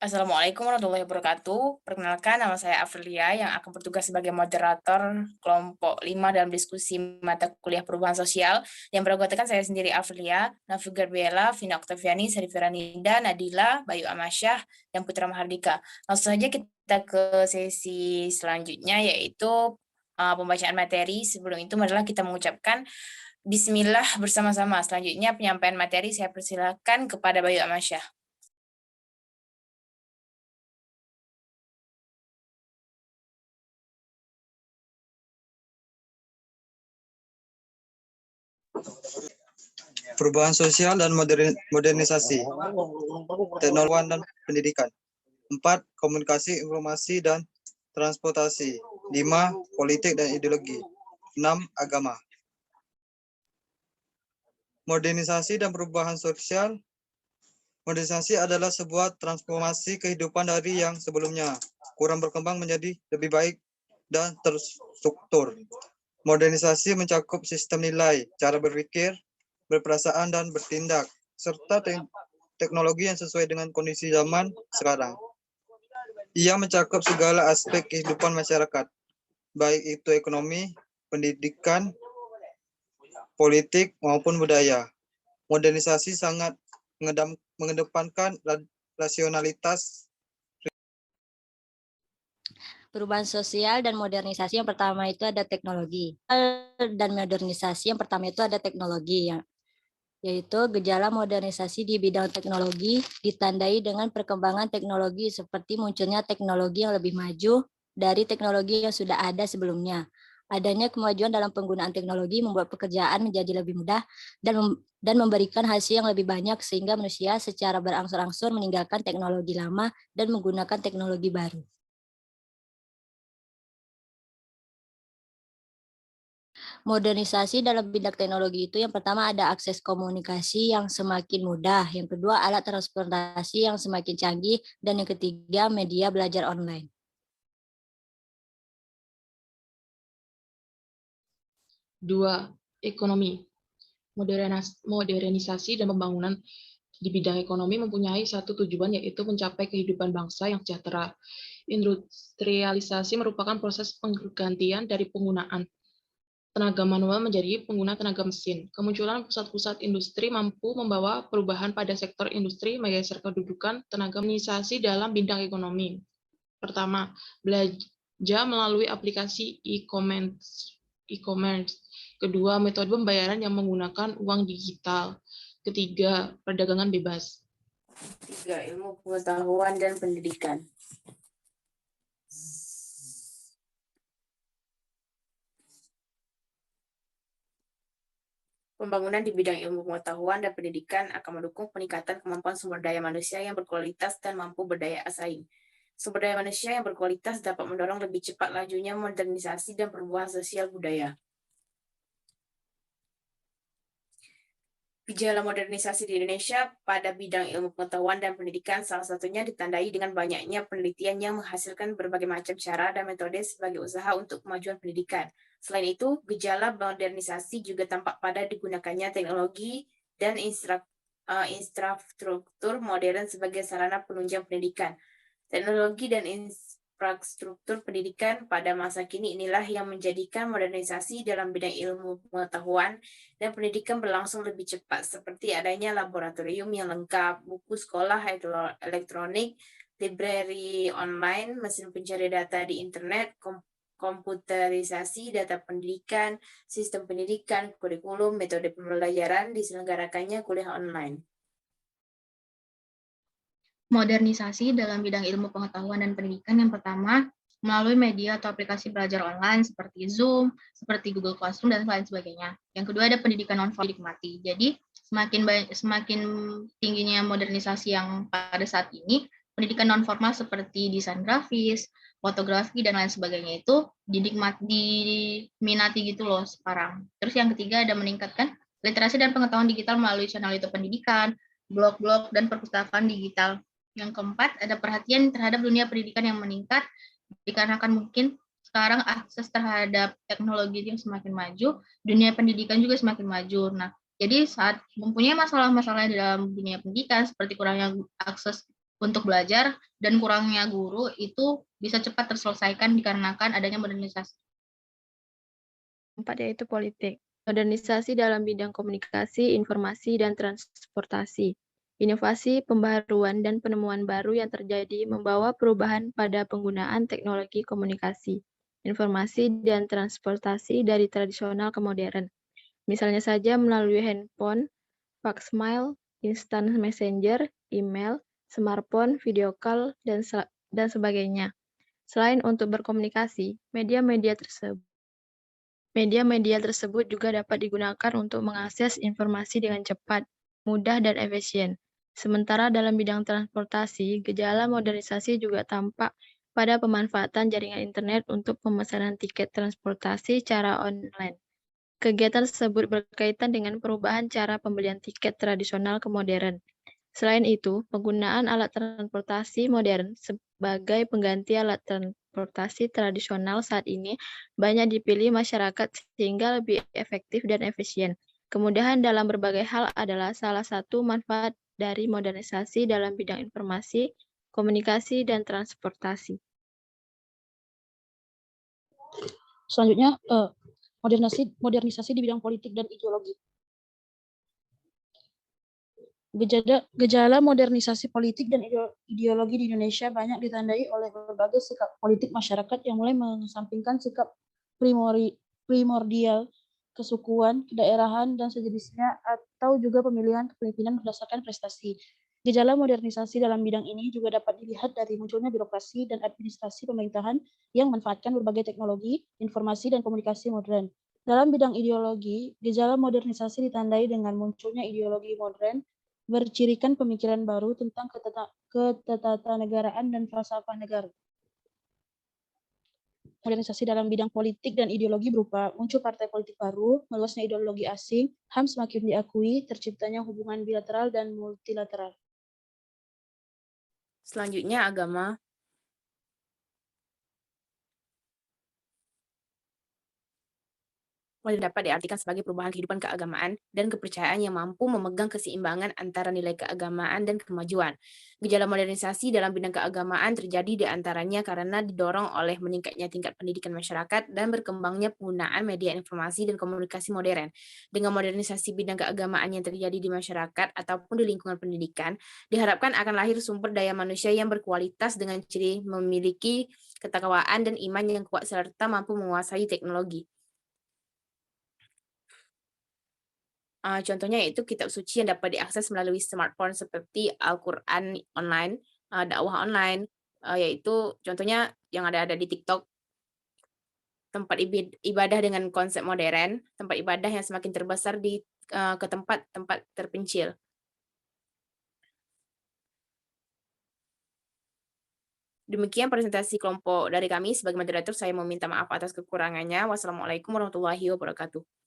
Assalamualaikum warahmatullahi wabarakatuh. Perkenalkan, nama saya Aprilia yang akan bertugas sebagai moderator kelompok 5 dalam diskusi mata kuliah perubahan sosial yang beranggotakan saya sendiri Aprilia, Nafi Gabriela, Vina Oktaviani, Sarifira Nida, Nadila, Bayu Amasyah, dan Putra Mahardika. Langsung saja kita ke sesi selanjutnya yaitu pembacaan materi. Sebelum itu adalah kita mengucapkan Bismillah bersama-sama. Selanjutnya penyampaian materi saya persilakan kepada Bayu Amasyah. Perubahan sosial dan modernisasi, teknologi dan pendidikan. 4. Komunikasi, informasi, dan transportasi. 5. Politik dan ideologi. 6. Agama. Modernisasi dan perubahan sosial. Modernisasi adalah sebuah transformasi kehidupan dari yang sebelumnya kurang berkembang menjadi lebih baik dan terstruktur. Modernisasi mencakup sistem nilai, cara berpikir, berperasaan, dan bertindak, serta teknologi yang sesuai dengan kondisi zaman sekarang. Ia mencakup segala aspek kehidupan masyarakat, baik itu ekonomi, pendidikan, politik, maupun budaya. Modernisasi sangat mengedepankan rasionalitas. Perubahan sosial dan modernisasi yang pertama itu ada teknologi. Dan modernisasi yang pertama itu ada teknologi, yaitu gejala modernisasi di bidang teknologi ditandai dengan perkembangan teknologi seperti munculnya teknologi yang lebih maju dari teknologi yang sudah ada sebelumnya. Adanya kemajuan dalam penggunaan teknologi membuat pekerjaan menjadi lebih mudah dan memberikan hasil yang lebih banyak sehingga manusia secara berangsur-angsur meninggalkan teknologi lama dan menggunakan teknologi baru. Modernisasi dalam bidang teknologi itu yang pertama ada akses komunikasi yang semakin mudah, yang kedua alat transportasi yang semakin canggih, dan yang ketiga media belajar online. Dua, ekonomi. Modernisasi dan pembangunan di bidang ekonomi mempunyai satu tujuan, yaitu mencapai kehidupan bangsa yang sejahtera. Industrialisasi merupakan proses penggantian dari penggunaan tenaga manual menjadi pengguna tenaga mesin. Kemunculan pusat-pusat industri mampu membawa perubahan pada sektor industri, menggeser kedudukan tenaga modernisasi dalam bidang ekonomi. Pertama, belanja melalui aplikasi e-commerce. Kedua, metode pembayaran yang menggunakan uang digital. Ketiga, perdagangan bebas. 3. Ilmu pengetahuan dan pendidikan. Pembangunan di bidang ilmu pengetahuan dan pendidikan akan mendukung peningkatan kemampuan sumber daya manusia yang berkualitas dan mampu berdaya saing. Sumber daya manusia yang berkualitas dapat mendorong lebih cepat lajunya modernisasi dan perubahan sosial budaya. Gejala modernisasi di Indonesia pada bidang ilmu pengetahuan dan pendidikan salah satunya ditandai dengan banyaknya penelitian yang menghasilkan berbagai macam cara dan metode sebagai usaha untuk kemajuan pendidikan. Selain itu, gejala modernisasi juga tampak pada digunakannya teknologi dan infrastruktur modern sebagai sarana penunjang pendidikan. Teknologi dan infrastruktur pendidikan pada masa kini inilah yang menjadikan modernisasi dalam bidang ilmu pengetahuan dan pendidikan berlangsung lebih cepat, seperti adanya laboratorium yang lengkap, buku sekolah elektronik, library online, mesin pencari data di internet, komputerisasi data pendidikan, sistem pendidikan, kurikulum, metode pembelajaran, diselenggarakannya kuliah online. Modernisasi dalam bidang ilmu pengetahuan dan pendidikan yang pertama melalui media atau aplikasi belajar online seperti Zoom, seperti Google Classroom, dan lain sebagainya. Yang kedua ada pendidikan non-formal dinikmati. Jadi semakin tingginya modernisasi yang pada saat ini, pendidikan non-formal seperti desain grafis, fotografi, dan lain sebagainya itu diminati gitu loh sekarang. Terus yang ketiga ada meningkatkan literasi dan pengetahuan digital melalui channel YouTube pendidikan, blog-blog, dan perpustakaan digital. Yang keempat, ada perhatian terhadap dunia pendidikan yang meningkat, dikarenakan mungkin sekarang akses terhadap teknologi yang semakin maju, dunia pendidikan juga semakin maju. Nah, jadi saat mempunyai masalah-masalah dalam dunia pendidikan, seperti kurangnya akses untuk belajar, dan kurangnya guru itu bisa cepat terselesaikan dikarenakan adanya modernisasi. Keempat yaitu politik. Modernisasi dalam bidang komunikasi, informasi, dan transportasi. Inovasi, pembaharuan, dan penemuan baru yang terjadi membawa perubahan pada penggunaan teknologi komunikasi, informasi, dan transportasi dari tradisional ke modern. Misalnya saja melalui handphone, fax mail, instant messenger, email, smartphone, video call, dan sebagainya. Selain untuk berkomunikasi, media-media tersebut juga dapat digunakan untuk mengakses informasi dengan cepat, mudah, dan efisien. Sementara dalam bidang transportasi, gejala modernisasi juga tampak pada pemanfaatan jaringan internet untuk pemesanan tiket transportasi secara online. Kegiatan tersebut berkaitan dengan perubahan cara pembelian tiket tradisional ke modern. Selain itu, penggunaan alat transportasi modern sebagai pengganti alat transportasi tradisional saat ini banyak dipilih masyarakat sehingga lebih efektif dan efisien. Kemudahan dalam berbagai hal adalah salah satu manfaat dari modernisasi dalam bidang informasi, komunikasi, dan transportasi. Selanjutnya, modernisasi di bidang politik dan ideologi. Gejala modernisasi politik dan ideologi di Indonesia banyak ditandai oleh berbagai sikap politik masyarakat yang mulai mengesampingkan sikap primordial, kesukuan, kedaerahan, dan sejenisnya, atau juga pemilihan kepemimpinan berdasarkan prestasi. Gejala modernisasi dalam bidang ini juga dapat dilihat dari munculnya birokrasi dan administrasi pemerintahan yang memanfaatkan berbagai teknologi, informasi, dan komunikasi modern. Dalam bidang ideologi, gejala modernisasi ditandai dengan munculnya ideologi modern, bercirikan pemikiran baru tentang ketatanegaraan dan falsafah negara. Modernisasi dalam bidang politik dan ideologi berupa muncul partai politik baru, meluasnya ideologi asing, HAM semakin diakui, terciptanya hubungan bilateral dan multilateral. Selanjutnya agama. Dapat diartikan sebagai perubahan kehidupan keagamaan dan kepercayaan yang mampu memegang keseimbangan antara nilai keagamaan dan kemajuan. Gejala modernisasi dalam bidang keagamaan terjadi diantaranya karena didorong oleh meningkatnya tingkat pendidikan masyarakat dan berkembangnya penggunaan media informasi dan komunikasi modern. Dengan modernisasi bidang keagamaan yang terjadi di masyarakat ataupun di lingkungan pendidikan, diharapkan akan lahir sumber daya manusia yang berkualitas dengan ciri memiliki ketakwaan dan iman yang kuat serta mampu menguasai teknologi. Contohnya yaitu kitab suci yang dapat diakses melalui smartphone seperti Al-Quran online, dakwah online, yaitu contohnya yang ada di TikTok, tempat ibadah dengan konsep modern, tempat ibadah yang semakin terbesar ke tempat-tempat terpencil. Demikian presentasi kelompok dari kami. Sebagai moderator, saya meminta maaf atas kekurangannya. Wassalamualaikum warahmatullahi wabarakatuh.